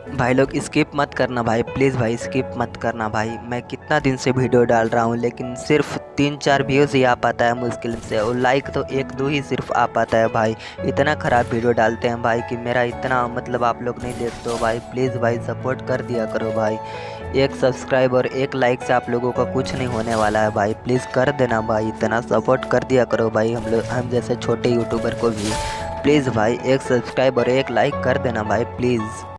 भाई लोग स्किप मत करना भाई, प्लीज़ भाई स्किप मत करना भाई। मैं कितना दिन से वीडियो डाल रहा हूँ लेकिन सिर्फ 3-4 व्यूज़ ही आ पाता है मुश्किल से, और लाइक तो 1-2 ही सिर्फ आ पाता है भाई। इतना ख़राब वीडियो डालते हैं भाई कि मेरा इतना मतलब आप लोग नहीं देखते हो भाई। प्लीज़ भाई सपोर्ट कर दिया करो भाई। एक सब्सक्राइब और एक लाइक से आप लोगों का कुछ नहीं होने वाला है भाई। प्लीज़ कर देना भाई, इतना सपोर्ट कर दिया करो भाई हम जैसे छोटे यूट्यूबर को भी। प्लीज़ भाई एक सब्सक्राइब और एक लाइक कर देना भाई प्लीज़।